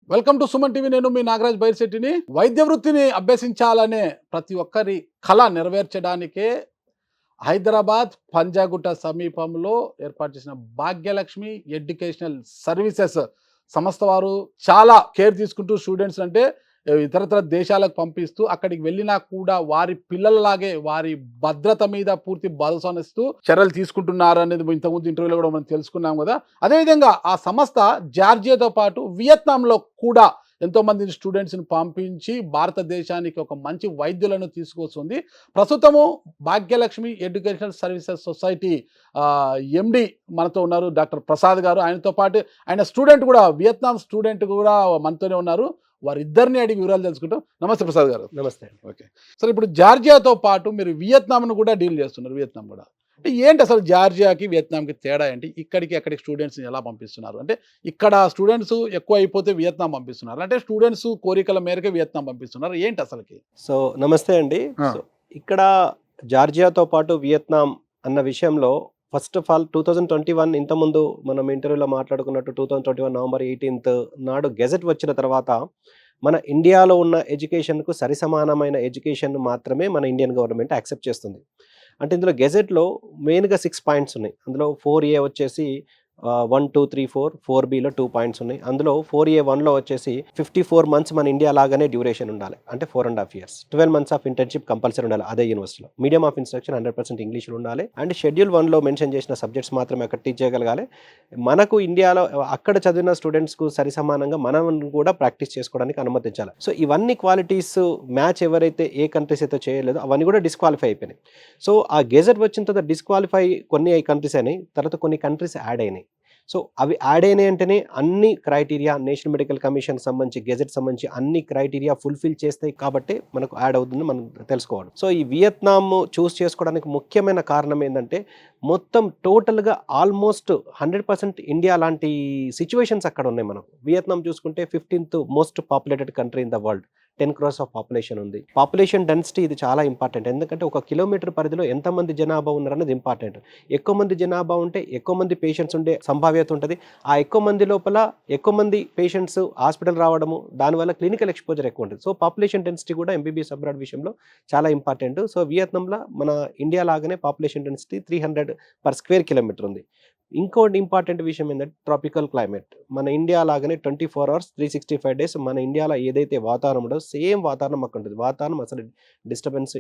Welcome to Suman TV. నేను మీ నాగరాజ్ బైర్శెట్టిని. వైద్య వృత్తిని అభ్యసించాలనే ప్రతి ఒక్కరి కళ నెరవేర్చడానికే హైదరాబాద్ పంజాగుట్ట సమీపంలో ఏర్పాటు చేసిన భాగ్యలక్ష్మి ఎడ్యుకేషనల్ సర్వీసెస్ సంస్థ వారు చాలా కేర్ తీసుకుంటూ స్టూడెంట్స్ అంటే ఇతరతర దేశాలకు పంపిస్తూ అక్కడికి వెళ్ళినా కూడా వారి పిల్లలలాగే వారి భద్రత మీద పూర్తి భరోసాను ఇస్తూ చర్యలు తీసుకుంటున్నారు అనేది ఇంతకుముందు ఇంటర్వ్యూలో కూడా మనం తెలుసుకున్నాం కదా. అదేవిధంగా ఆ సంస్థ జార్జియాతో పాటు వియత్నాంలో కూడా ఎంతోమంది స్టూడెంట్స్ని పంపించి భారతదేశానికి ఒక మంచి వైద్యులను తీసుకొస్తుంది. ప్రస్తుతము భాగ్యలక్ష్మి ఎడ్యుకేషనల్ సర్వీసెస్ సొసైటీ ఎండి మనతో ఉన్నారు, డాక్టర్ ప్రసాద్ గారు. ఆయనతో పాటు ఆయన స్టూడెంట్ కూడా, వియత్నాం స్టూడెంట్ కూడా మనతోనే ఉన్నారు. వారిద్దరిని అడిగి వివరాలు తెలుసుకుంటాం. నమస్తే ప్రసాద్ గారు. నమస్తే. ఓకే సార్, ఇప్పుడు జార్జియాతో పాటు మీరు వియత్నాంను కూడా డీల్ చేస్తున్నారు. వియత్నాం కూడా అంటే ఏంటి అసలు జార్జియాకి వియత్నాంకి తేడా ఏంటి? ఇక్కడికి అక్కడికి స్టూడెంట్స్ని ఎలా పంపిస్తున్నారు? అంటే ఇక్కడ స్టూడెంట్స్ ఎక్కువ అయిపోతే వియత్నాం పంపిస్తున్నారు, అంటే స్టూడెంట్స్ కోరికల మేరకు వియత్నాం పంపిస్తున్నారు, ఏంటి అసలుకి? సో నమస్తే అండి. సో ఇక్కడ జార్జియాతో పాటు వియత్నాం అన్న విషయంలో ఫస్ట్ ఆఫ్ ఆల్ 2021 ఇంతకుముందు మనం ఇంటర్వ్యూలో మాట్లాడుకున్నట్టు 2021 నవంబర్ 18 నాడు గెజెట్ వచ్చిన తర్వాత మన ఇండియాలో ఉన్న ఎడ్యుకేషన్కు సరిసమానమైన ఎడ్యుకేషన్ మాత్రమే మన ఇండియన్ గవర్నమెంట్ యాక్సెప్ట్ చేస్తుంది. అంటే ఇందులో గెజెట్లో మెయిన్గా 6 పాయింట్స్ ఉన్నాయి. అందులో 4A వచ్చేసి 1, 2, 3, 4, 4Bలో 2 పాయింట్స్ ఉన్నాయి. అందులో 4A1లో వచ్చేసి 54 మంత్స్ మన ఇండియా లాగానే డ్యూరేషన్ ఉండాలి, అంటే 4.5 years. 12 months of internship compulsory ఉండాలి అదే యూనివర్సిటీలో. మీడియం ఆఫ్ ఇన్స్ట్రక్షన్ 100% ఇంగ్లీష్లో ఉండాలి. అండ్ షెడ్యూల్ 1లో మెన్షన్ చేసిన సబ్జెక్ట్స్ మాత్రమే అక్కడ టీచ్ చేయగలగాలి. మనకు ఇండియాలో అక్కడ చదివిన స్టూడెంట్స్కు సరిసమానంగా మనం కూడా ప్రాక్టీస్ చేసుకోవడానికి అనుమతించాలి. సో ఇవన్నీ క్వాలిటీస్ మ్యాచ్ ఎవరైతే ఏ కంట్రీస్ అయితే చేయలేదో అవన్నీ కూడా డిస్క్వాలిఫై అయిపోయినాయి. సో ఆ గెజెట్ వచ్చిన తర్వాత డిస్క్వాలిఫై కొన్ని కంట్రీస్ అయినాయి, తర్వాత కొన్ని కంట్రీస్ యాడ్ అయినాయి. సో అవి యాడ్ అయినాయి అంటేనే అన్ని క్రైటీరియా, నేషనల్ మెడికల్ కమిషన్ సంబంధించి గెజెట్ సంబంధించి అన్ని క్రైటీరియా ఫుల్ఫిల్ చేస్తాయి కాబట్టి మనకు యాడ్ అవుతుంది మనం తెలుసుకోవాలి. సో ఈ వియత్నాం చూస్ చేసుకోవడానికి ముఖ్యమైన కారణం ఏంటంటే మొత్తం టోటల్గా ఆల్మోస్ట్ 100% ఇండియా లాంటి సిచ్యువేషన్స్ అక్కడ ఉన్నాయి. మనకు వియత్నాం చూసుకుంటే 15th most populated country in the world, 10 crores of population ఉంది. పాపులేషన్ డెన్సిటీ ఇది చాలా ఇంపార్టెంట్, ఎందుకంటే 1 కిలోమీటర్ పరిధిలో ఎంతమంది జనాభా ఉన్నారనేది ఇంపార్టెంట్. ఎక్కువ మంది జనాభా ఉంటే ఎక్కువ మంది పేషెంట్స్ ఉండే సంభావ్యత ఉంటుంది. ఆ ఎక్కువ మంది లోపల ఎక్కువ మంది పేషెంట్స్ హాస్పిటల్ రావడము, దానివల్ల క్లినికల్ ఎక్స్పోజర్ ఎక్కువ ఉంటుంది. సో పాపులేషన్ డెన్సిటీ కూడా ఎంబీబీఎస్ అబ్రాడ్ విషయంలో చాలా ఇంపార్టెంట్. సో వియత్నాంలో మన ఇండియా లాగానే population density 300 per square kilometer ఉంది. ఇంకోటి ఇంపార్టెంట్ విషయం ఏంటంటే ట్రాపికల్ క్లైమేట్. మన ఇండియా లాగానే 24 hours 365 days మన ఇండియాలో ఏదైతే వాతావరణం ఉండదో సేమ్ వాతావరణం అక్కడ ఉంటుంది. వాతావరణం అసలు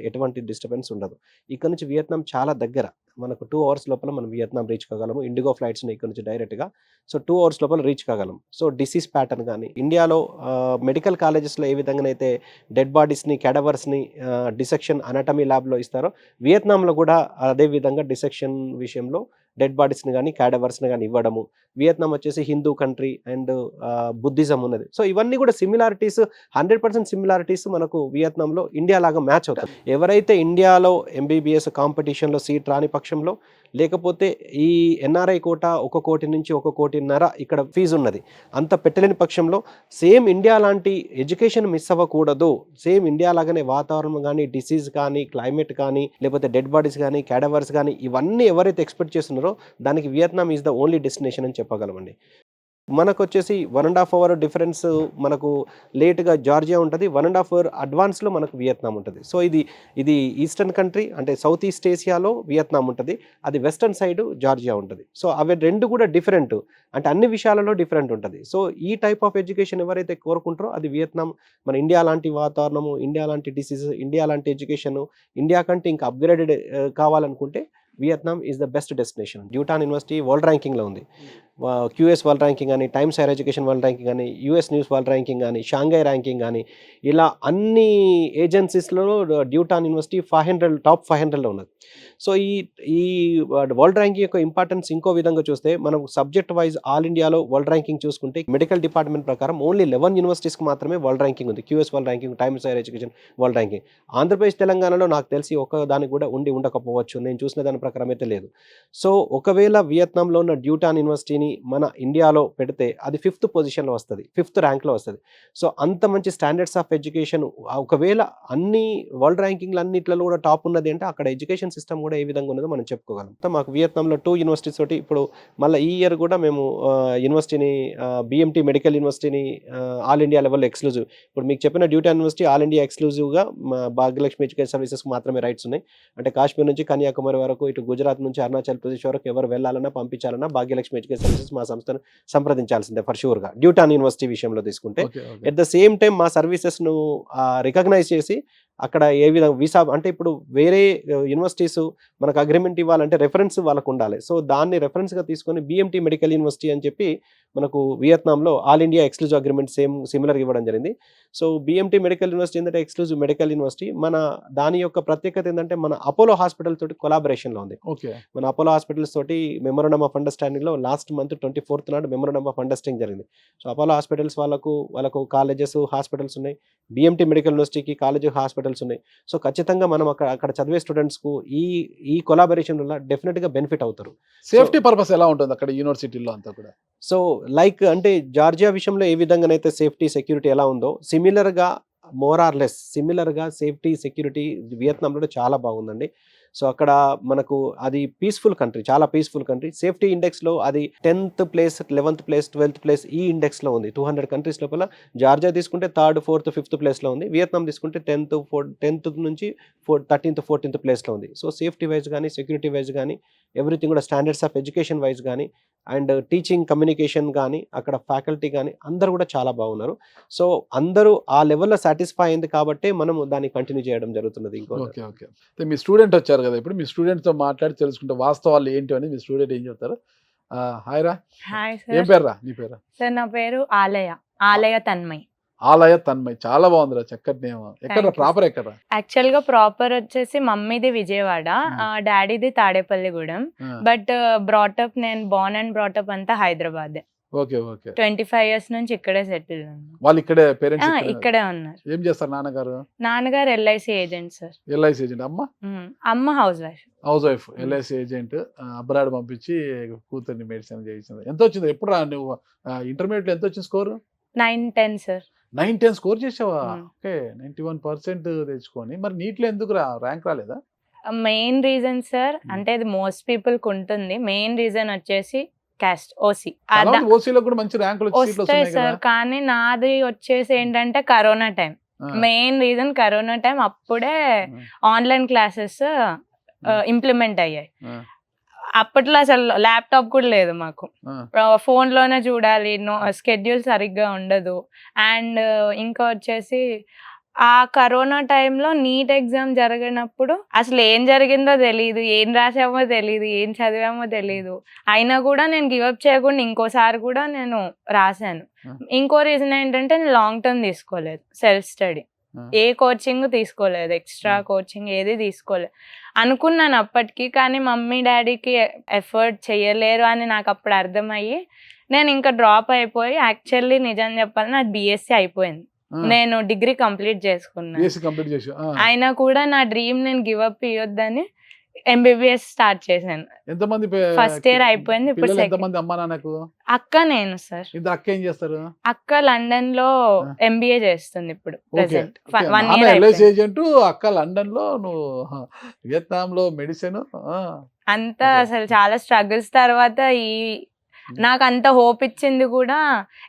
ఎటువంటి డిస్టర్బెన్స్ ఉండదు. ఇక్కడ నుంచి వియత్నాం చాలా దగ్గర, మనకు 2 hours లోపల మనం వియత్నాం రీచ్ కాగలము. ఇండిగో ఫ్లైట్స్ ఇక్కడ నుంచి డైరెక్ట్గా. సో 2 hours లోపల రీచ్ కాగలం. సో డిసీజ్ ప్యాటర్న్ కానీ ఇండియాలో మెడికల్ కాలేజెస్లో ఏ విధంగానైతే డెడ్ బాడీస్ని, క్యాడవర్స్ని డిసెక్షన్ అనటమీ ల్యాబ్లో ఇస్తారో, వియత్నాంలో కూడా అదే విధంగా డిసెక్షన్ విషయంలో డెడ్ బాడీస్ని కానీ క్యాడవర్స్ని కానీ ఇవ్వడము. వియత్నాం వచ్చేసి హిందూ కంట్రీ అండ్ బుద్ధిజం ఉన్నది. సో ఇవన్నీ కూడా సిమిలారిటీస్, 100% సిమిలారిటీస్ మనకు వియత్నాంలో ఇండియా లాగా మ్యాచ్ అవుతాయి. ఎవరైతే ఇండియాలో ఎంబీబీఎస్ కాంపిటీషన్లో సీట్ రాని పక్షంలో, లేకపోతే ఈ ఎన్ఆర్ఐ కోటా 1 కోటి నుంచి 1 కోటిన్నర ఇక్కడ ఫీజు ఉన్నది, అంత పెట్టలేని పక్షంలో సేమ్ ఇండియా లాంటి ఎడ్యుకేషన్ మిస్ అవ్వకూడదు, సేమ్ ఇండియా లాగానే వాతావరణం కానీ, డిసీజ్ కానీ, క్లైమేట్ కానీ, లేకపోతే డెడ్ బాడీస్ కానీ, క్యాడవర్స్ కానీ ఇవన్నీ ఎవరైతే ఎక్స్పెక్ట్ చేస్తున్నారో దానికి Vietnam is the only destination అని చెప్పగలమండి. మనకు వచ్చేసి 1.5 hour డిఫరెన్స్ మనకు లేట్గా జార్జియా ఉంటుంది, 1.5 hour అడ్వాన్స్లో మనకు వియత్నాం ఉంటుంది. సో ఇది ఈస్టర్న్ కంట్రీ, అంటే సౌత్ ఈస్ట్ ఏషియాలో వియత్నాం ఉంటుంది, అది వెస్టర్న్ సైడ్ జార్జియా ఉంటుంది. సో అవి రెండు కూడా డిఫరెంట్, అంటే అన్ని విషయాలలో డిఫరెంట్ ఉంటుంది. సో ఈ టైప్ ఆఫ్ ఎడ్యుకేషన్ ఎవరైతే కోరుకుంటారో అది వియత్నాం. మన ఇండియా లాంటి వాతావరణము, ఇండియా లాంటి డిసీజెస్, ఇండియా లాంటి ఎడ్యుకేషన్, ఇండియా కంటే ఇంకా అప్గ్రేడెడ్ కావాలనుకుంటే Vietnam is the best destination. Duy Tan university world ర్యాంకింగ్లో ఉంది. క్యూఎస్ వరల్డ్ ర్యాంకింగ్ కానీ, Times higher education world ranking కానీ, యూఎస్ న్యూస్ వరల్డ్ ర్యాంకింగ్ కానీ, షాంఘై ర్యాంకింగ్ కానీ, ఇలా అన్ని ఏజెన్సీస్లో డ్యూటాన్ యూనివర్సిటీ టాప్ 500లో ఉన్నది. సో ఈ వరల్డ్ ర్యాంకింగ్ యొక్క ఇంపార్టెన్స్ ఇంకో విధంగా చూస్తే, మనం సబ్జెక్ట్ వైజ్ ఆల్ ఇండియాలో వరల్డ్ ర్యాంకింగ్ చూసుకుంటే మెడికల్ డిపార్ట్మెంట్ ప్రకారం ఓన్లీ 11 యూనివర్సిటీస్కి మాత్రమే వరల్డ్ ర్యాంకింగ్ ఉంది. QS world ranking, times higher education world ranking. Andhra Pradesh, తెలంగాణలో నాకు తెలిసి ఒక దానికి కూడా ఉండకపోవచ్చు. నేను చూసిన దాని ప్రకారం అయితే లేదు. సో ఒకవేళ వియత్నాంలో ఉన్న డ్యూటాన్ యూనివర్సిటీని మన ఇండియాలో పెడితే అది 5th పొజిషన్లో వస్తుంది, 5th ర్యాంక్లో వస్తుంది. సో అంత మంచి స్టాండర్డ్స్ ఆఫ్ ఎడ్యుకేషన్, ఒకవేళ అన్ని వరల్డ్ ర్యాంకింగ్లు అన్నిట్లలో కూడా టాప్ ఉన్నది అంటే అక్కడ ఎడ్యుకేషన్ సిస్టమ్ కూడా ఏ విధంగా ఉన్నదో మనం చెప్పుకోగలం. మాకు వియత్నాంలో 2 యూనివర్సిటీస్ తోటి ఇప్పుడు మళ్ళీ ఈ ఇయర్ కూడా మేము యూనివర్సిటీని బిఎంటీ మెడికల్ యూనివర్సిటీని ఆల్ ఇండియా లెవెల్లో ఎక్స్క్లూజివ్, ఇప్పుడు మీకు చెప్పిన డ్యూటాన్ యూనివర్సిటీ ఆల్ ఇండియా ఎక్స్క్లూజివ్గా భాగ్యలక్ష్మి ఎడ్యుకేషన్ సర్వీసెస్ మాత్రమే రైట్స్ ఉన్నాయి. అంటే కాశ్మీర్ నుంచి కన్యాకుమారి వరకు, ఇటు గుజరాత్ నుంచి అరుణాచల్ ప్రదేశ్ వరకు ఎవరు వెళ్ళాలన్నా పంపించాలన్నా భాగ్యలక్ష్మి ఎడ్యుకేషన్ సర్వీసెస్ మా సంస్థను సంప్రదించాల్సిందే ఫర్ షూర్గా. డ్యూటాన్ యూనివర్సిటీ విషయంలో తీసుకుంటే ఎట్ ద సేమ్ టైం మా సర్వీసెస్ను రికగ్నైజ్ చేసి అక్కడ ఏ విధంగా వీసా అంటే ఇప్పుడు వేరే యూనివర్సిటీస్ మనకు అగ్రిమెంట్ ఇవ్వాలంటే రెఫరెన్స్ వాళ్ళకు ఉండాలి. సో దాన్ని రెఫరెన్స్గా తీసుకొని బిఎంటీ మెడికల్ యూనివర్సిటీ అని చెప్పి మనకు వియత్నాంలో all India exclusive agreement similar ఇవ్వడం జరిగింది. సో బిఎంటీ మెడికల్ యూనివర్సిటీ ఏంటంటే ఎక్స్క్లూజివ్ మెడికల్ యూనివర్సిటీ. దాని యొక్క ప్రత్యేకత ఏంటంటే మన అపోలో హాస్పిటల్ తోటి కొలాబరేషన్లో ఉంది. మన అపోలో హాస్పిటల్స్ తోటి మెమోరండమ్ ఆఫ్ అండర్స్టాండింగ్లో లాస్ట్ మంత్ 24th నాడు మెమోరండమ్ ఆఫ్ అండర్స్టాండింగ్ జరిగింది. సో అపోలో హాస్పిటల్స్ వాళ్ళకు కాలేజెస్ హాస్పిటల్స్ ఉన్నాయి, బిఎంటీ మెడికల్ యూనివర్సిటీకి కాలేజ్ హాస్పిటల్స్ ఉన్నాయి. సో ఖచ్చితంగా మనం అక్కడ చదివే స్టూడెంట్స్కు ఈ కొలాబరేషన్ వల్ల డెఫినెట్గా బెనిఫిట్ అవుతారు. సేఫ్టీ పర్పస్ ఎలా ఉంటుంది అక్కడ యూనివర్సిటీలో అంతా కూడా? సో లైక్ అంటే జార్జియా విషయంలో ఏ విధంగానైతే సేఫ్టీ సెక్యూరిటీ ఎలా ఉందో సిమిలర్గా మోర్ ఆర్ లెస్ సిమిలర్గా సేఫ్టీ సెక్యూరిటీ వియత్నాంలో చాలా బాగుందండి. సో అక్కడ మనకు అది పీస్ఫుల్ కంట్రీ, చాలా పీస్ఫుల్ కంట్రీ. సేఫ్టీ ఇండెక్స్లో అది 10th place, 11th place, 12th place ఈ ఇండెక్స్లో ఉంది. 200 కంట్రీస్ లోపల జార్జియా తీసుకుంటే 3rd, 4th, 5th ప్లేస్లో ఉంది. వియత్నాం తీసుకుంటే 10th నుంచి 13th, 14th ప్లేస్లో ఉంది. సో సేఫ్టీ వైజ్ కానీ, సెక్యూరిటీ వైజ్ కానీ, ఎవ్రీథింగ్ కూడా స్టాండర్డ్స్ ఆఫ్ ఎడ్యుకేషన్ వైజ్ కానీ, అండ్ టీచింగ్ కమ్యూనికేషన్ కానీ, అక్కడ ఫ్యాకల్టీ కానీ అందరూ కూడా చాలా బాగున్నారు. సో అందరూ ఆ లెవెల్లో సాటిస్ఫై అయింది కాబట్టి మనం దాన్ని కంటిన్యూ చేయడం జరుగుతున్నది. ఓకే. మీ స్టూడెంట్ వచ్చారు కదా, ఇప్పుడు మీ స్టూడెంట్తో మాట్లాడి తెలుసుకుంటే వాస్తవాలు ఏంటి అని మీ స్టూడెంట్ ఏం చెప్తారు? హాయ్ రా. హాయ్ ఏం సార్. పేరు రా? నీ పేరు? సార్ నా పేరు ఆలయ తన్మయ్. ఆలయ తన్మయ్, చాలా బాగుందిరా, చక్కటి నేమ్. ఎక్కడ Thank you. ప్రాపర్ ఎక్కడ? యాక్చువల్ గా ప్రాపర్ వచ్చేసి మమ్మీది విజయవాడ, డాడీది తాడేపల్లిగూడెం. బట్ నేను బోర్న్ అండ్ బ్రాటప్ అంతా హైదరాబాద్. ఓకే. 25 years నుంచి ఇక్కడే సెటిల్. వాళ్ళు ఇక్కడే పేరెంట్స్ ఇక్కడే ఉన్నారు. ఏం చేస్తారు నాన్నగారు? నాన్నగారు LIC agent sir. LIC agent. అమ్మ housewife. LIC agent. Abroad పంపించి కూతుర్ని మెడిసిన్ చేయించింది. ఎంత వచ్చింది? ఎప్పుడు రా నువ్వు ఇంటర్మీడియట్ ఎంత వచ్చింది స్కోర్? 9-10 సార్. 9-10 స్కోర్ చేసావా? ఓకే. 91% తెచ్చుకొని మరి నీట్లో ఎందుకు ర్యాంక్ రాలేదా? మెయిన్ రీజన్ సార్, అంటే అది మోస్ట్ పీపుల్ కు ఉంటుంది. మెయిన్ రీజన్ వచ్చేసి క్యాస్ట్, ఓసీ. ఓసీలో కూడా మంచి ర్యాంకులు వస్తాయి సార్, కానీ నాది వచ్చేసి ఏంటంటే corona time. Main reason corona time. అప్పుడే ఆన్లైన్ క్లాసెస్ ఇంప్లిమెంట్ అయ్యాయి. అప్పట్లో అసలు ల్యాప్టాప్ కూడా లేదు మాకు. ఫోన్ లోనే చూడాలి, స్కెడ్యూల్ సరిగ్గా ఉండదు. అండ్ ఇంకా వచ్చేసి ఆ కరోనా టైంలో నీట్ ఎగ్జామ్ జరిగినప్పుడు అసలు ఏం జరిగిందో తెలియదు, ఏం రాసామో తెలియదు, ఏం చదివామో తెలియదు. అయినా కూడా నేను గివప్ చేయకుండా ఇంకోసారి కూడా నేను రాశాను. ఇంకో రీజన్ ఏంటంటే నేను లాంగ్ టర్మ్ తీసుకోలేదు, సెల్ఫ్ స్టడీ. ఏ కోచింగ్ తీసుకోలేదు, ఎక్స్ట్రా కోచింగ్ ఏది తీసుకోలేదు. అనుకున్నాను అప్పటికి, కానీ మమ్మీ డాడీకి ఎఫర్ట్ చేయలేరు అని నాకు అప్పుడు అర్థమయ్యి నేను ఇంకా డ్రాప్ అయిపోయి, యాక్చువల్లీ నిజం చెప్పాలి నాది బీఎస్సీ అయిపోయింది. నేను డిగ్రీ కంప్లీట్ చేసుకున్నాను. అయినా కూడా నా డ్రీమ్ నేను గివప్ ఇవ్వద్దని ఎంబీబీఎస్ స్టార్ట్ చేశాను. ఎంతమంది? ఫస్ట్ ఇయర్ అయిపోయింది. ఇప్పుడు అక్క నేను సార్. అక్క ఏం చేస్తారు? అక్క లండన్ లో ఎంబీఏ చేస్తుంది ఇప్పుడు ప్రెసెంట్. 1 year ఏజెంట్ అక్క లండన్ లో, నువ్వు వియత్నాం లో మెడిసిన్. అంతా అసలు చాలా స్ట్రగుల్స్ తర్వాత నాకు అంత హోప్ ఇచ్చింది కూడా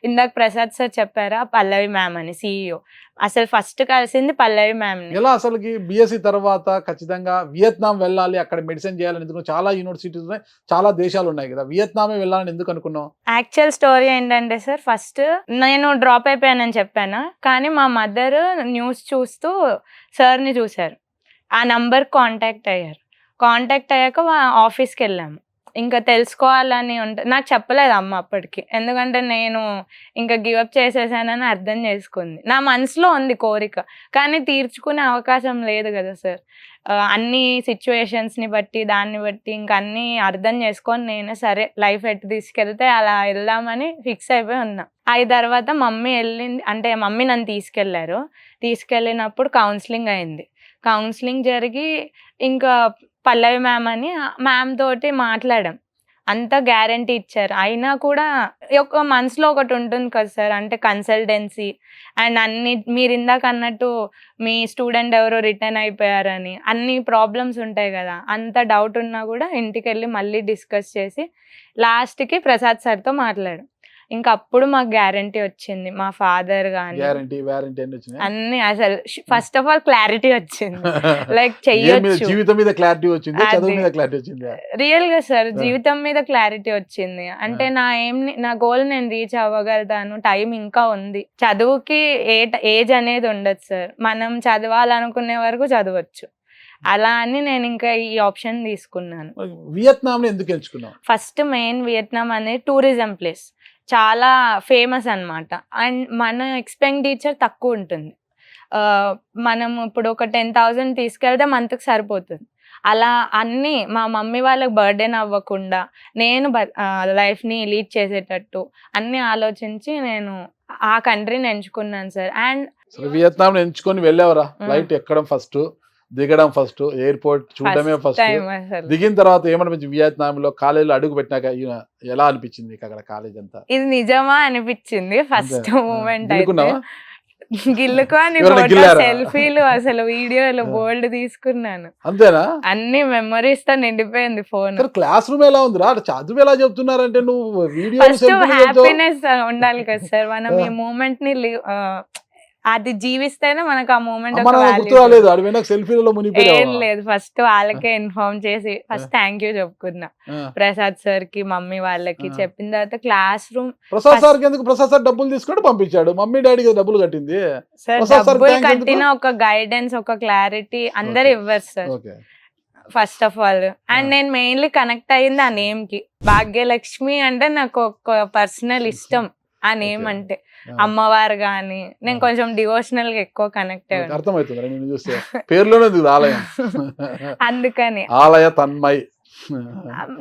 ఇందాక ప్రసాద్ సార్ చెప్పారా, పల్లవి మ్యామ్ అని సిఇఓ. అసలు ఫస్ట్ కలిసింది పల్లవి మ్యామ్. ఎలా అసలుకి బీఎస్సీ తర్వాత ఖచ్చితంగా వియత్నాం వెళ్ళాలి, అక్కడ మెడిసిన్ చేయాలని ఎందుకు? చాలా యూనివర్సిటీస్ ఉన్నాయి, చాలా దేశాలు ఉన్నాయి కదా, వియత్నామే వెళ్ళాలని ఎందుకు అనుకున్నావు? యాక్చువల్ స్టోరీ ఏంటంటే సార్, ఫస్ట్ నేను డ్రాప్ అయిపోయానని చెప్పాను, కానీ మా మదర్ న్యూస్ చూస్తూ సార్ని చూశారు. ఆ నంబర్ కాంటాక్ట్ అయ్యాక ఆఫీస్కి వెళ్ళాము. ఇంకా తెలుసుకోవాలని ఉంటుంది. నాకు చెప్పలేదు అమ్మ అప్పటికి, ఎందుకంటే నేను ఇంకా గివప్ చేసేసానని అర్థం చేసుకుంది. నా మనసులో ఉంది కోరిక, కానీ తీర్చుకునే అవకాశం లేదు కదా సార్. అన్ని సిచ్యువేషన్స్ని బట్టి దాన్ని బట్టి ఇంకా అన్నీ అర్థం చేసుకొని నేనే సరే లైఫ్ ఎట్టు తీసుకెళ్తే అలా వెళ్దామని ఫిక్స్ అయిపోయి ఉన్నా. అయిన తర్వాత మమ్మీ వెళ్ళింది, అంటే మమ్మీ నన్ను తీసుకెళ్లారు. తీసుకెళ్ళినప్పుడు కౌన్సిలింగ్ అయింది. కౌన్సిలింగ్ జరిగి ఇంకా పల్లవి మ్యామ్ అని మ్యామ్ తోటి మాట్లాడాం. అంత గ్యారంటీ ఇచ్చారు. అయినా కూడా ఒక మనసులో ఒకటి ఉంటుంది కదా సార్, అంటే కన్సల్టెన్సీ అండ్ అన్ని మీరు ఇందాక అన్నట్టు మీ స్టూడెంట్ ఎవరో రిటర్న్ అయిపోయారని అన్ని ప్రాబ్లమ్స్ ఉంటాయి కదా. అంత డౌట్ ఉన్నా కూడా ఇంటికెళ్ళి మళ్ళీ డిస్కస్ చేసి లాస్ట్‌కి ప్రసాద్ సార్‌తో మాట్లాడాం. ఇంకా అప్పుడు మాకు గ్యారంటీ వచ్చింది. మా ఫాదర్ గాని గ్యారంటీ వారంటీ అన్ని వచ్చినాయి. అన్ని అసలు ఫస్ట్ ఆఫ్ ఆల్ క్లారిటీ వచ్చింది. లైక్ ఏం మీద చెయ్యొచ్చు. జీవితం మీద క్లారిటీ వచ్చింది, చదువు అది. మీద క్లారిటీ వచ్చింది. రియల్‌గా సార్ జీవితం మీద క్లారిటీ వచ్చింది. అంటే నా గోల్ నేను రీచ్ అవ్వగలుగుతాను. టైం ఇంకా ఉంది. చదువుకి ఏజ్ అనేది ఉండదు సార్. మనం చదవాలనుకునే వరకు చదవచ్చు. అలా అని నేను ఇంకా ఈ ఆప్షన్ తీసుకున్నాను. వియత్నాం ఎందుకు ఎంచుకున్నావు? ఫస్ట్ మెయిన్ వియత్నాం అనేది టూరిజం ప్లేస్. చాలా ఫేమస్ అన్నమాట. అండ్ మన ఎక్స్‌పెండిచర్ తక్కువ ఉంటుంది. మనం ఇప్పుడు ఒక 10,000 తీసుకెళ్తే మంత్‌కి సరిపోతుంది. అలా అన్నీ మా మమ్మీ వాళ్ళకి బర్డెన్ అవ్వకుండా నేను లైఫ్‌ని లీడ్ చేసేటట్టు అన్నీ ఆలోచించి నేను ఆ కంట్రీని ఎంచుకున్నాను సార్. అండ్ సరే, వియత్నాం ఎంచుకొని వెళ్ళావరా? ఫ్లైట్ ఎక్కడం ఫస్ట్, దిగడం ఫస్ట్, ఎయిర్పోర్ట్ చూడడమే ఫస్ట్. టైం అసలు దిగిన తర్వాత ఏమనిపించింది? వియత్నాంలో కాలేజీలో అడుగు పెట్టినాక ఎలా అనిపించింది నీకు అక్కడ కాలేజ్ అంతా? ఇది నిజమా అనిపించింది ఫస్ట్ మూమెంట్ అయితే. గిల్లుకున్నావా? గిల్లుకొని ఎవరైనా ఫోటో గిల్లారా? సెల్ఫీలు అసలు వీడియోలు బోల్డ్ తీసుకున్నాను. అంతేనా? అన్ని మెమరీస్ తో నిండిపోయింది ఫోన్. సరే, క్లాస్ రూమ్ ఎలా ఉందిరా? చదువు ఎలా చెప్తున్నారంటే నువ్వు వీడియో ఫస్ట్ హ్యాపీనెస్ ఉండాలి కదా సార్. మనం ఈ మూమెంట్ ని అది జీవిస్తేనే మనకు ఆ మూమెంట్ గుర్తు రాలేదు? అడిగినా నాకు సెల్ఫీలలో ఏం మునిగిపోయావా? లేదు. ఫస్ట్ వాళ్ళకే ఇన్ఫార్మ్ చేసి ఫస్ట్ థ్యాంక్ యూ చెప్పుకున్నా ప్రసాద్ సార్ కి, మమ్మీ వాళ్ళకి. చెప్పిన తర్వాత క్లాస్ రూమ్ ప్రసాద్ సార్కి ఎందుకు? ప్రసాద్ సార్ డబ్బులు తీసుకొని పంపించాడు, మమ్మీ డాడీకి డబ్బులు కట్టింది. సార్ ప్రసాద్ సార్కి డబ్బులు thank కట్టిన ఒక గైడెన్స్, ఒక క్లారిటీ అందరు ఇవ్వరు sir okay. First of all. And నేను మెయిన్లీ కనెక్ట్ అయ్యింది ఆ నేమ్ కి. భాగ్యలక్ష్మి అంటే నాకు ఒక పర్సనల్ ఇష్టం ఆ నేమ్ అంటే. అమ్మవారు గాని నేను కొంచెం డివోషనల్ గా ఎక్కువ కనెక్ట్ అయ్యాను. అర్థమవుతుంది నేను చూస్తే పేరులోనే ఉంది ఆలయం. అందుకని ఆలయ తన్మయ్.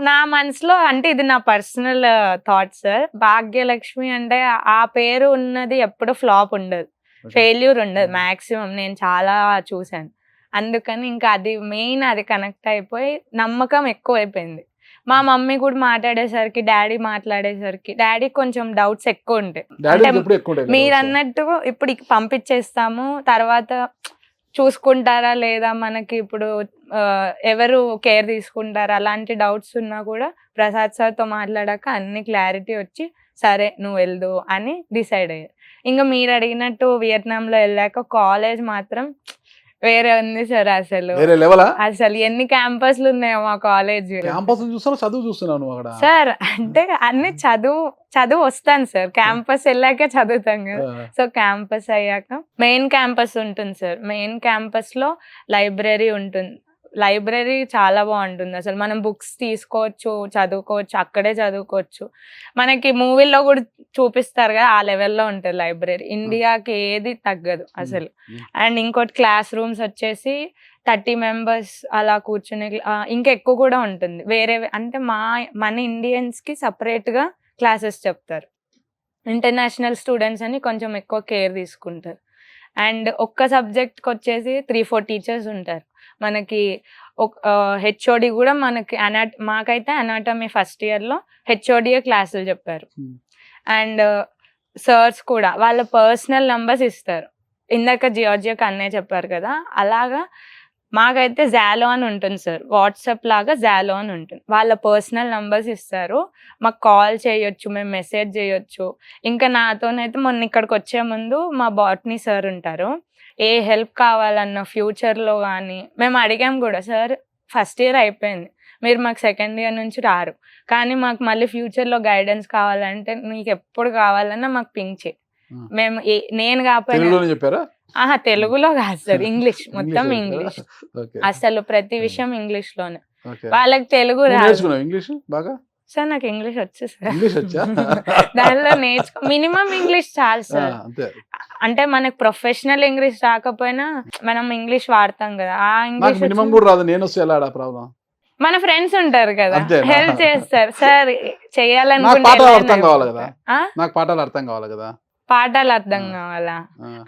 నా మనసులో అంటే ఇది నా పర్సనల్ థాట్ సార్. భాగ్యలక్ష్మి అంటే ఆ పేరు ఉన్నది ఎప్పుడు ఫ్లాప్ ఉండదు, ఫెయిల్యూర్ ఉండదు మాక్సిమం. నేను చాలా చూసాను. అందుకని ఇంకా అది మెయిన్, అది కనెక్ట్ అయిపోయి నమ్మకం ఎక్కువ అయిపోయింది. మా మమ్మీ కూడా మాట్లాడేసరికి, డాడీ మాట్లాడేసరికి, డాడీ కొంచెం డౌట్స్ ఎక్కువ ఉంటాయి. అంటే మీరు అన్నట్టు ఇప్పుడు పంపించేస్తాము, తర్వాత చూసుకుంటారా లేదా, మనకి ఇప్పుడు ఎవరు కేర్ తీసుకుంటారా, అలాంటి డౌట్స్ ఉన్నా కూడా ప్రసాద్ సార్తో మాట్లాడాక అన్ని క్లారిటీ వచ్చి సరే నువ్వు వెళ్దు అని డిసైడ్ అయ్యారు. ఇంకా మీరు అడిగినట్టు వియత్నాంలో వెళ్ళాక కాలేజ్ మాత్రం వేరే ఉంది సార్. అసలు అసలు ఎన్ని క్యాంపస్లు ఉన్నాయో మా కాలేజ్. సార్ అంటే అన్ని చదువు వస్తాను సార్. క్యాంపస్ వెళ్ళాకే చదువుతాం కదా. సో క్యాంపస్ అయ్యాక మెయిన్ క్యాంపస్ ఉంటుంది సార్. మెయిన్ క్యాంపస్ లో లైబ్రరీ ఉంటుంది. లైబ్రరీ చాలా బాగుంటుంది అసలు. మనం బుక్స్ తీసుకోవచ్చు, చదువుకోవచ్చు, అక్కడే చదువుకోవచ్చు. మనకి మూవీల్లో కూడా చూపిస్తారు కదా, ఆ లెవెల్లో ఉంటుంది లైబ్రరీ. ఇండియాకి ఏది తగ్గదు అసలు. అండ్ ఇంకోటి క్లాస్ రూమ్స్ వచ్చేసి 30 members అలా కూర్చునే, ఇంకా ఎక్కువ కూడా ఉంటుంది. వేరే అంటే మన ఇండియన్స్కి సపరేట్గా క్లాసెస్ చెప్తారు. ఇంటర్నేషనల్ స్టూడెంట్స్ అని కొంచెం ఎక్కువ కేర్ తీసుకుంటారు. అండ్ ఒక్క సబ్జెక్ట్కి వచ్చేసి 3-4 టీచర్స్ ఉంటారు. మనకి హెచ్ఓడి కూడా మనకి మాకైతే అనాటమీ ఫస్ట్ ఇయర్లో హెచ్ఓడియే క్లాసులు చెప్పారు. అండ్ సర్స్ కూడా వాళ్ళ పర్సనల్ నంబర్స్ ఇస్తారు. ఇందాక జియార్జియాకి అన్నయ్య చెప్పారు కదా, అలాగా మాకైతే జాలో అని ఉంటుంది సార్. వాట్సాప్ లాగా జాలో అని ఉంటుంది. వాళ్ళ పర్సనల్ నంబర్స్ ఇస్తారు, మాకు కాల్ చేయొచ్చు, మేము మెసేజ్ చేయొచ్చు. ఇంకా నాతోనైతే మొన్న ఇక్కడికి వచ్చే ముందు మా బాటనీ సార్ ఉంటారు. ఏ హెల్ప్ కావాలన్న ఫ్యూచర్లో కానీ మేము అడిగాం కూడా, సార్ ఫస్ట్ ఇయర్ అయిపోయింది, మీరు మాకు సెకండ్ ఇయర్ నుంచి రారు, కానీ మాకు మళ్ళీ ఫ్యూచర్లో గైడెన్స్ కావాలంటే నీకు ఎప్పుడు కావాలన్నా మాకు పింక్ చేయి. మేము నేను కాకపోయినా తెలుగులో కాదు సార్, ఇంగ్లీష్, మొత్తం ఇంగ్లీష్. అసలు ప్రతి విషయం ఇంగ్లీష్ లోనే. వాళ్ళకి తెలుగు రాదు సార్. నాకు ఇంగ్లీష్ వచ్చు సార్. దానిలో మినిమం ఇంగ్లీష్ చాలు సార్. అంటే మనకు ప్రొఫెషనల్ ఇంగ్లీష్ రాకపోయినా మనం ఇంగ్లీష్ వాడతాం కదా, ఆ ఇంగ్లీష్ మన ఫ్రెండ్స్ ఉంటారు కదా, హెల్ప్ చేస్తారు. సార్ చేయాలనుకుంటే పాఠాలు అర్థం కావాలి కదా. పాఠాలు అర్థం కావాలా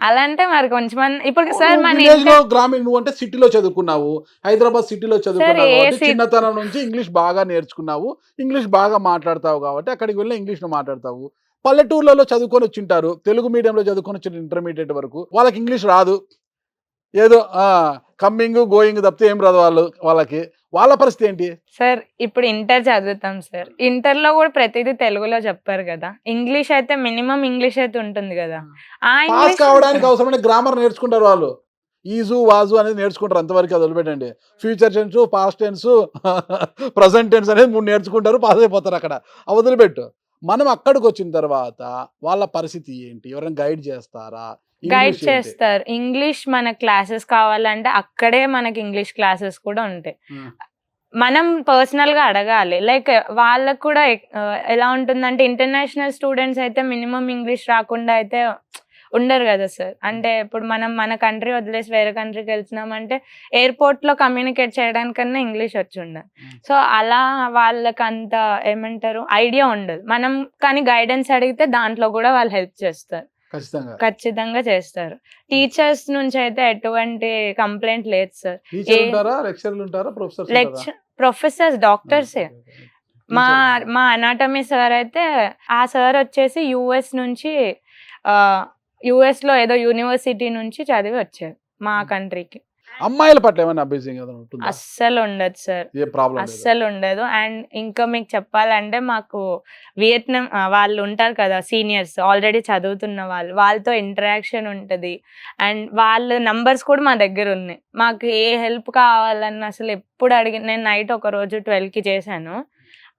అలా అంటే మరి కొంచెం ఇప్పుడు సార్ మన విలేజ్ లో గ్రామీణ, నువ్వు అంటే సిటీలో చదువుకున్నావు, హైదరాబాద్ సిటీలో చదువుకున్నావు ఏ కాబట్టి city? చిన్నతనం నుంచి ఇంగ్లీష్ బాగా నేర్చుకున్నావు, ఇంగ్లీష్ బాగా మాట్లాడతావు కాబట్టి అక్కడికి వెళ్ళి ఇంగ్లీష్ లో మాట్లాడతావు. పల్లెటూర్లలో చదువుకొని వచ్చింటారు, తెలుగు మీడియంలో చదువుకొని వచ్చిన ఇంటర్మీడియట్ వరకు, వాళ్ళకి ఇంగ్లీష్ రాదు, ఏదో కమ్మింగ్ గోయింగ్ తప్పితే ఏం రాదు వాళ్ళకి, వాళ్ళ పరిస్థితి ఏంటి? సార్ ఇప్పుడు ఇంటర్ చదువుతాం సార్, ఇంటర్ లో కూడా ప్రతిదీ తెలుగులో చెప్పారు కదా, ఇంగ్లీష్ అయితే మినిమం ఇంగ్లీష్ అయితే ఉంటుంది కదా. ఆ పాస్ ఇంగ్లీష్ కావడానికి అవసరమైన గ్రామర్ నేర్చుకుంటారు వాళ్ళు, ఈజు వాజు అనేది నేర్చుకుంటారు, అంతవరకు అది వదిలిపెట్టండి. Future tense, past tense, present tense అనేది 3 నేర్చుకుంటారు, పాస్ అయిపోతారు అక్కడ, అవి వదిలిపెట్టు. మనం అక్కడికి వచ్చిన తర్వాత వాళ్ళ పరిస్థితి ఏంటి, ఎవరైనా గైడ్ చేస్తారా? గైడ్ ఇంగ్లీష్ ఏంటి? చేస్తారు. ఇంగ్లీష్ మన క్లాసెస్ కావాలంటే అక్కడే మనకి ఇంగ్లీష్ క్లాసెస్ కూడా ఉంటాయి. మనం పర్సనల్ గా అడగాలి. లైక్ వాళ్ళకు కూడా ఎలా ఉంటుందంటే ఇంటర్నేషనల్ స్టూడెంట్స్ అయితే మినిమం ఇంగ్లీష్ రాకుండా అయితే ఉండరు కదా సార్. అంటే ఇప్పుడు మనం మన కంట్రీ వదిలేసి వేరే కంట్రీకి వెళ్తున్నామంటే ఎయిర్పోర్ట్ లో కమ్యూనికేట్ చేయడానికన్నా ఇంగ్లీష్ వచ్చి ఉండాలి. సో అలా వాళ్ళకి అంత ఏమంటారు ఐడియా ఉండదు. మనం కానీ గైడెన్స్ అడిగితే దాంట్లో కూడా వాళ్ళు హెల్ప్ చేస్తారు, ఖచ్చితంగా చేస్తారు. టీచర్స్ నుంచి అయితే ఎటువంటి కంప్లైంట్ లేదు సార్. ప్రొఫెసర్స్, డాక్టర్సే. మా అనాటమీ సార్ అయితే ఆ సార్ వచ్చేసి యుఎస్ నుంచి యుఎస్ లో ఏదో యూనివర్సిటీ నుంచి చదివి వచ్చారు మా కంట్రీకి. అమ్మాయిల పట్ల ఏమైనా అబ్యూజింగ్ అస్సలు ఉండదు సార్, అస్సలు ఉండదు. అండ్ ఇంకా మీకు చెప్పాలంటే మాకు వియత్నాం వాళ్ళు ఉంటారు కదా సీనియర్స్, ఆల్రెడీ చదువుతున్న వాళ్ళతో ఇంటరాక్షన్ ఉంటుంది. అండ్ వాళ్ళ నంబర్స్ కూడా మా దగ్గర ఉన్నాయి. మాకు ఏ హెల్ప్ కావాలన్నా అసలు ఎప్పుడు నేను నైట్ ఒక రోజు 12కి చేశాను,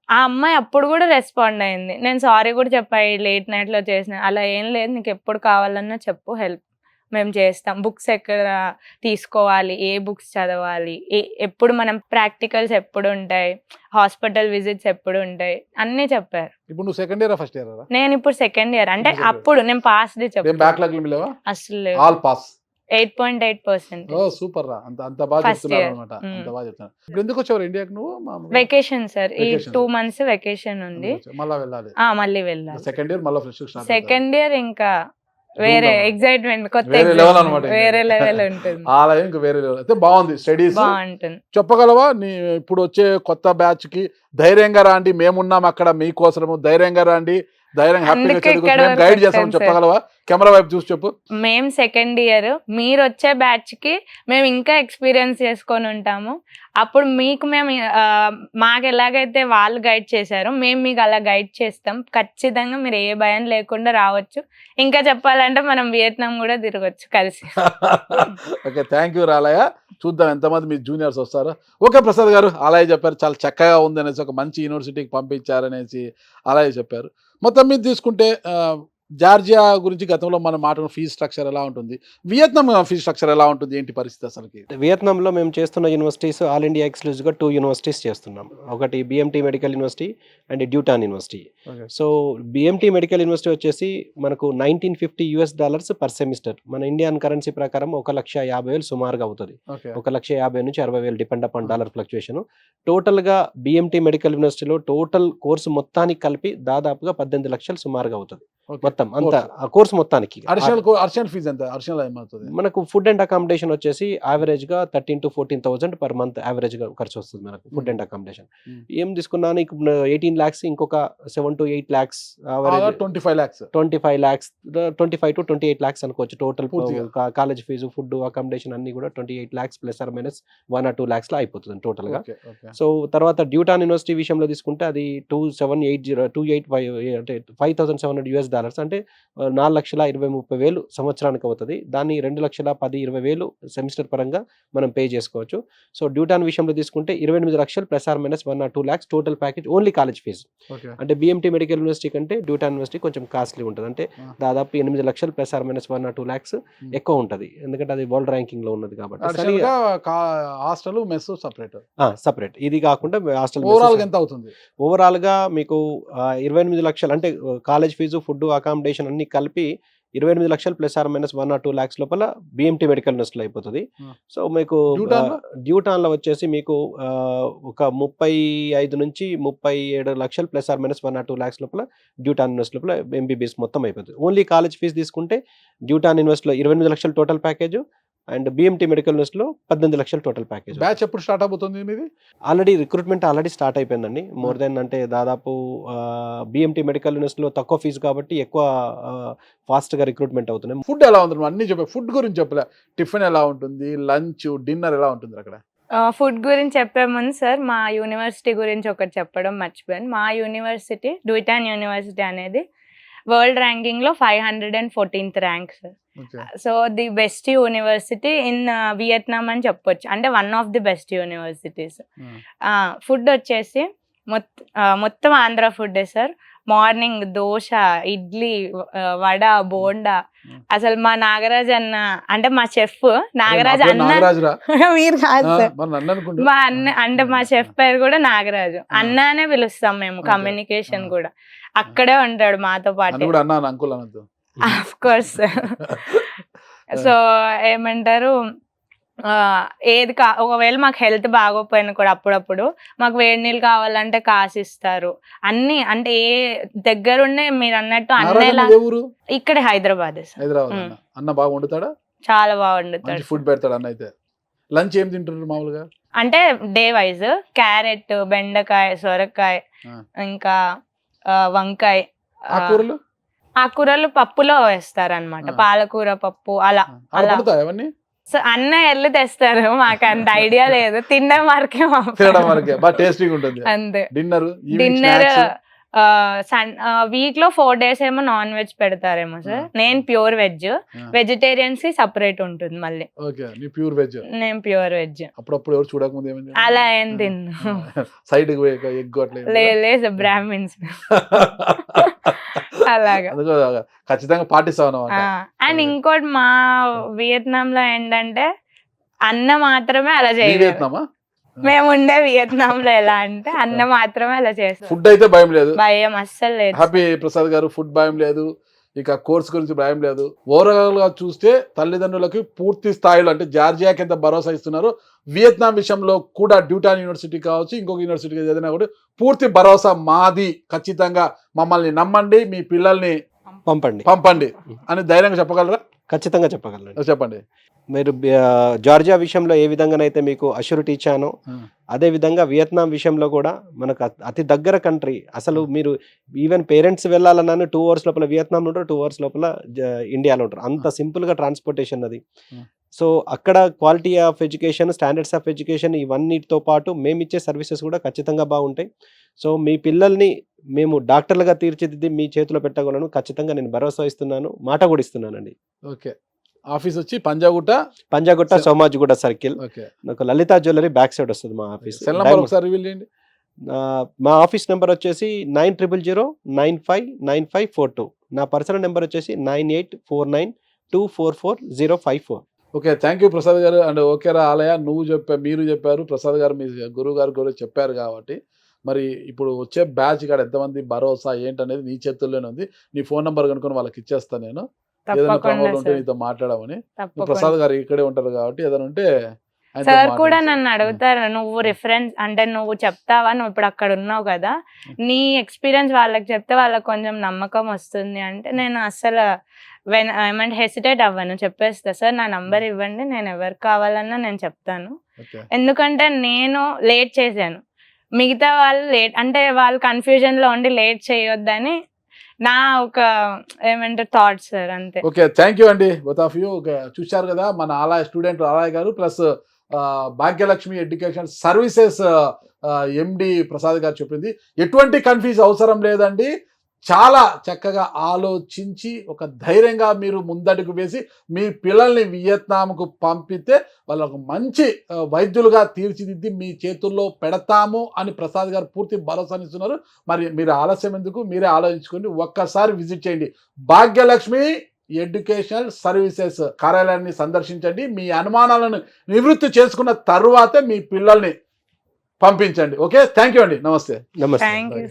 ఆ అమ్మాయి అప్పుడు కూడా రెస్పాండ్ అయింది. నేను సారీ కూడా చెప్పాయి లేట్ నైట్ లో చేసిన, అలా ఏం లేదు, నీకు ఎప్పుడు కావాలన్నా చెప్పు, హెల్ప్ మేము చేస్తాం. బుక్స్ ఎక్కడ తీసుకోవాలి, ఏ బుక్స్ చదవాలి, ఎప్పుడు మనం ప్రాక్టికల్స్ ఎప్పుడు ఉంటాయి, హాస్పిటల్ విజిట్స్ ఎప్పుడు ఉంటాయి, అన్ని చెప్పారు. ఇప్పుడు నువ్వు సెకండ్ ఇయర్ ఫస్ట్ ఇయర్? నేను ఇప్పుడు సెకండ్ ఇయర్. అంటే అప్పుడు నేను పాస్ అసలు 8.8%. సూపర్ రా, అంత బాగా చెప్తున్నారు అన్నమాట, అంత బాగా చెప్తున్నారు. ఇప్పుడు ఎందుకు వచ్చావు ఇండియాకి నువ్వు? వెకేషన్ సార్, ఈ 2 months వెకేషన్ ఉంది, మళ్ళీ వెళ్ళాలి. మళ్ళీ వెళ్ళాలి. సెకండ్ ఇయర్ మళ్ళీ ఫ్రెష్ స్టార్ట్. సెకండ్ ఇయర్ ఇంకా వేరే ఎక్సైట్మెంట్, కొత్త వేరే లెవెల్ ఉంటుంది. ఆలయం ఇంకా వేరే లెవెల్. అయితే బాగుంది, స్టడీస్ బాగుంటుంది. చెప్పగలవా నీ ఇప్పుడు వచ్చే కొత్త బ్యాచ్ కి ధైర్యంగా రాండి, మేమున్నాం అక్కడ మీకోసము, ధైర్యంగా రాండి, ధైర్యంగా హ్యాపీగా గైడ్ చేస్తామని చెప్పగలవా? కెమెరా వైపు చూసి చెప్పు. మేము సెకండ్ ఇయర్, మీరు వచ్చే బ్యాచ్ కి మేము ఇంకా ఎక్స్పీరియన్స్ చేసుకొని ఉంటాము. అప్పుడు మీకు మేము మాకు ఎలాగైతే వాళ్ళు గైడ్ చేశారో మేము మీకు అలా గైడ్ చేస్తాం. ఖచ్చితంగా మీరు ఏ భయం లేకుండా రావచ్చు. ఇంకా చెప్పాలంటే మనం వియత్నాం కూడా తిరగచ్చు కలిసి. Okay, thank you Ralayya. చూద్దాం ఎంతమంది మీ జూనియర్స్ వస్తారో. ఓకే ప్రసాద్ గారు, అలాగే చెప్పారు, చాలా చక్కగా ఉంది అనేసి, ఒక మంచి యూనివర్సిటీకి పంపించారనేసి అలాగే చెప్పారు. మొత్తం మీద తీసుకుంటే జార్జియా గురించి గతంలో మనం మాట్లాడుకున్న ఫీజ్ స్ట్రక్చర్ ఎలా ఉంటుంది, వియత్నాం ఫీజ్ స్ట్రక్చర్ ఎలా ఉంటుంది, ఏంటి పరిస్థితి అసలుకి? వియత్నాంలో మేము చేస్తున్న యూనివర్సిటీస్ ఆల్ ఇండియా ఎక్స్క్లూజివ్గా 2 యూనివర్సిటీస్ చేస్తున్నాం. ఒకటి BMT medical university and Duy Tan university. So BMT medical university వచ్చేసి మనకు $1950 పర్ సెమిస్టర్. మన ఇండియన్ కరెన్సీ ప్రకారం 1,50,000 సుమారుగా అవుతుంది. 1,50,000 నుంచి 60,000 డిపెండ్ అపాన్ డాలర్ ఫ్లక్చుయేషన్. టోటల్గా బిఎంటీ మెడికల్ యూనివర్సిటీలో టోటల్ కోర్సు మొత్తానికి కలిపి దాదాపుగా 18 లక్షలు సుమారుగా అవుతుంది. మొత్తం అంతా ఆ కోర్స్ మొత్తానికి. మనకు ఫుడ్ అండ్ అకామిడేషన్ వచ్చేసి యావరేజ్ గా 13,000 to 14,000 పర్ మంత్ యావరేజ్ గా ఖర్చు వస్తుంది మనకు ఫుడ్ అండ్ అకామిడేషన్. ఏం తీసుకున్నాను, 18 lakhs, ఇంకొక 7 to 8 lakhs, 25 lakhs, 25 to 28 lakhs అనుకోవచ్చు. Total college fees, food, accommodation అన్ని కూడా 28 lakhs plus or minus 1 or 2 lakhs లో అయిపోతుంది టోటల్ గా. సో తర్వాత డ్యూటాన్ యూనివర్సిటీ విషయంలో తీసుకుంటే అది 2,780 అంటే $5,700 అంటే 4,20,30,000 సంవత్సరానికి అవుతుంది. దాన్ని 2,10,20,000 సెమిస్టర్ పరంగా మనం పే చేసుకోవచ్చు. సో డ్యూటాన్ విషయంలో తీసుకుంటే 28 లక్షలు plus or minus 1 or 2 lakhs total package only college fees. అంటే బిఎంటీ మెడికల్ యూనివర్సిటీ కంటే డ్యూటాన్ యూనివర్సిటీ కొంచెం కాస్ట్లీ ఉంటుంది. అంటే దాదాపు 8 లక్షలు plus or minus 1 or 2 lakhs ఎక్కువ ఉంటుంది, ఎందుకంటే అది వరల్డ్ ర్యాంకింగ్ లో ఉన్నది కాబట్టి. సపరేట్. ఇది కాకుండా హాస్టల్ ఓవరాల్ గా మీకు 28 లక్షలు అంటే కాలేజ్ ఫీజు, ఫుడ్, అకామిడేషన్ అన్ని కలిపి 28 లక్షలు plus or minus 1 or 2 lakhs లోపల బిఎంటీ మెడికల్ యూనివర్సిటీలో అయిపోతుంది. సో మీకు డ్యూటాన్లో? డ్యూటాన్లో వచ్చేసి మీకు ఒక 35 నుంచి 37 లక్షలు plus or minus 1 or 2 lakhs లోపల డ్యూటాన్ యూనివర్సిటీ లోపల ఎంబీబీఎస్ మొత్తం అయిపోతుంది. ఓన్లీ కాలేజ్ ఫీజు తీసుకుంటే డ్యూటాన్ యూనివర్సిటీలో 28 లక్షలు total package and BMT medical యూనివర్సిటీలో 18 లక్షలు టోటల్ ప్యాకేజ్. బ్యాచ్ ఎప్పుడు స్టార్ట్ అవుతుంది మీది? ఆల్రెడీ రిక్రూట్మెంట్ ఆల్రెడీ స్టార్ట్ అయిపోయిందండి. మోర్ దెన్ అంటే దాదాపు బిఎంటీ మెడికల్ యూనివర్సిటీలో తక్కువ ఫీజు కాబట్టి ఎక్కువ ఫాస్ట్గా రిక్రూట్మెంట్ అవుతున్నాయి. ఫుడ్ ఎలా ఉంటుంది? అన్ని చెప్పా, ఫుడ్ గురించి చెప్పలే. టిఫిన్ ఎలా ఉంటుంది, లంచ్, డిన్నర్ ఎలా ఉంటుంది అక్కడ? ఫుడ్ గురించి చెప్పే ముందు సార్ మా యూనివర్సిటీ గురించి ఒకటి చెప్పడం మర్చిపోయాను. మా యూనివర్సిటీ డ్యూటాన్ యూనివర్సిటీ అనేది వరల్డ్ ర్యాంకింగ్లో 514th rank sir. So the best university in Vietnam అని చెప్పొచ్చు, అంటే one of the best universities. Food వచ్చేసి మొత్తం ఆంధ్ర ఫుడ్డే సార్. మార్నింగ్ దోశ, ఇడ్లీ, వడ, బోండా. అసలు మా నాగరాజ్ అన్న అంటే మా చెఫ్ నాగరాజ్ అన్న మీరు కాదు సార్, మా అన్న అంటే మా చెఫ్ పేరు కూడా నాగరాజు. అన్నానే పిలుస్తాం మేము, కమ్యూనికేషన్ కూడా అక్కడే ఉంటాడు మాతో పాటు. Of course. సో ఏమంటారు, ఏది ఒకవేళ మాకు హెల్త్ బాగోపోయినా కూడా అప్పుడప్పుడు మాకు వేడి నీళ్ళు కావాలంటే కాసిస్తారు. అన్ని అంటే ఏ దగ్గరుండే మీరు అన్నట్టు అన్నేలా ఇక్కడ హైదరాబాద్. అన్న బాగా వండుతాడా? చాలా బాగా వండుతాడు. ఫుడ్ పెడతాడు అన్న. అయితే లంచ్ ఏం తింటున్నారు మామూలుగా? అంటే డే వైజ్ క్యారెట్, బెండకాయ, సొరకాయ, ఇంకా వంకాయ, ఆకుకూరలు పప్పులో వేస్తారు అనమాట. పాలకూర పప్పు అలా అలా. సో అన్న ఎల్లు తెస్తారు, మాకు అంత ఐడియా లేదు. తినడం వరకే అంతే. డిన్నర్ వీక్ లో 4 days ఏమో నాన్ వెజ్ పెడతారేమో సార్. నేను ప్యూర్ వెజ్, వెజిటేరియన్స్ కి సపరేట్ ఉంటుంది మళ్ళీ. నేను ప్యూర్ వెజ్. అలా ఏం తిన్ను. లేదు బ్రాహ్మిన్స్ అలాగా. ఖచ్చితంగా పాటిస్తాను. అండ్ ఇంకోటి మా వియత్నాం లో ఏంటంటే అన్న మాత్రమే అలా చేయలేదు. మేము ఉండే వియత్నాం లో ఎలా అంటే అన్న మాత్రమే అలా చేస్తాం. ఫుడ్ అయితే భయం లేదు, భయం అస్సలు లేదు. హ్యాపీ ప్రసాద్ గారు, ఫుడ్ భయం లేదు, ఇక కోర్స్ గురించి భయం లేదు. ఓవరాల్ గా చూస్తే తల్లిదండ్రులకి పూర్తి స్థాయిలో అంటే జార్జియాకి ఎంత భరోసా ఇస్తున్నారు, వియత్నాం విషయంలో కూడా డ్యూటాన్ యూనివర్సిటీ కావచ్చు, ఇంకొక యూనివర్సిటీ ఏదైనా కూడా పూర్తి భరోసా మాది. ఖచ్చితంగా మమ్మల్ని నమ్మండి, మీ పిల్లల్ని పంపండి అని ధైర్యంగా చెప్పగలరా? ఖచ్చితంగా చెప్పగలరు. చెప్పండి. మీరు జార్జియా విషయంలో ఏ విధంగానైతే మీకు అష్యూరిటీ ఇచ్చానో అదే విధంగా వియత్నాం విషయంలో కూడా మనకు అతి దగ్గర కంట్రీ. అసలు మీరు ఈవెన్ పేరెంట్స్ వెళ్ళాలన్నా 2 hours లోపల వియత్నాంలో ఉంటారు, 2 hours లోపల ఇండియాలో ఉంటారు. అంత సింపుల్గా ట్రాన్స్పోర్టేషన్ అది. సో అక్కడ quality of education, standards of education ఇవన్నిటితో పాటు మేము ఇచ్చే సర్వీసెస్ కూడా ఖచ్చితంగా బాగుంటాయి. సో మీ పిల్లల్ని మేము డాక్టర్లుగా తీర్చిదిద్ది మీ చేతిలో పెట్టగలను. ఖచ్చితంగా నేను భరోసా ఇస్తున్నాను, మాట కూడా ఇస్తున్నానండి. ఓకే. ఆఫీస్ వచ్చి పంజాగుట్ట సోమాజిగూడ సర్కిల్, నాకు లలితా జ్యువెలరీ బ్యాక్ సైడ్ వస్తుంది మా ఆఫీస్. మా ఆఫీస్ నెంబర్ వచ్చేసి 9000959542. నా పర్సనల్ నెంబర్ వచ్చేసి 9849244054. ఓకే, థ్యాంక్ యూ ప్రసాద్ గారు. అండ్ ఓకేరా ఆలయ, మీరు చెప్పారు, ప్రసాద్ గారు మీ గురువు గారు కూడా చెప్పారు కాబట్టి మరి ఇప్పుడు వచ్చే బ్యాచ్ కాడ ఎంతమంది భరోసా ఏంటనేది నీ చేతుల్లోనే ఉంది. నీ ఫోన్ నెంబర్ కనుక్కొని వాళ్ళకి ఇచ్చేస్తాను నేను. ఏదైనా ప్రాబ్లం ఉంటే నీతో మాట్లాడమని. ప్రసాద్ గారు ఇక్కడే ఉంటారు కాబట్టి ఏదైనా ఉంటే సార్ కూడా నన్ను అడుగుతారు, నువ్వు రిఫరెన్స్ అంటే నువ్వు చెప్తావా, నువ్వు ఇప్పుడు అక్కడ ఉన్నావు కదా, నీ ఎక్స్పీరియన్స్ వాళ్ళకి చెప్తే వాళ్ళకి కొంచెం నమ్మకం వస్తుంది అంటే నేను అస్సలు ఏమంటే హెసిటేట్ అవ్వను, చెప్పేస్తా. సార్ నా నంబర్ ఇవ్వండి, నేను ఎవరికి కావాలన్నా నేను చెప్తాను. ఎందుకంటే నేను లేట్ చేశాను, మిగతా వాళ్ళు లేట్ అంటే వాళ్ళు కన్ఫ్యూజన్ లో ఉండి లేట్ చేయొద్దని నా ఒక ఏమంటారు థాట్స్ సార్, అంతే. ఓకే, థ్యాంక్ యూ అండి బోత్ ఆఫ్ యూ. చూశారు కదా మన ఆలయ స్టూడెంట్ ఆలయ గారు ప్లస్ భాగ్యలక్ష్మి ఎడ్యుకేషన్ సర్వీసెస్ ఎండి ప్రసాద్ గారు చెప్పింది. ఎటువంటి కన్ఫ్యూజ్ అవసరం లేదండి. చాలా చక్కగా ఆలోచించి ఒక ధైర్యంగా మీరు ముందడుగు వేసి మీ పిల్లల్ని వియత్నాంకు పంపితే వాళ్ళకు మంచి వైద్యులుగా తీర్చిదిద్ది మీ చేతుల్లో పెడతాము అని ప్రసాద్ గారు పూర్తి భరోసానిస్తున్నారు. మరి మీరు ఆలస్యం ఎందుకు, మీరే ఆలోచించుకొని ఒక్కసారి విజిట్ చేయండి. భాగ్యలక్ష్మి ఎడ్యుకేషనల్ సర్వీసెస్ కార్యాలయాన్ని సందర్శించండి. మీ అనుమానాలను నివృత్తి చేసుకున్న తరువాతే మీ పిల్లల్ని పంపించండి. ఓకే, థ్యాంక్ యూ అండి. నమస్తే. Thank you.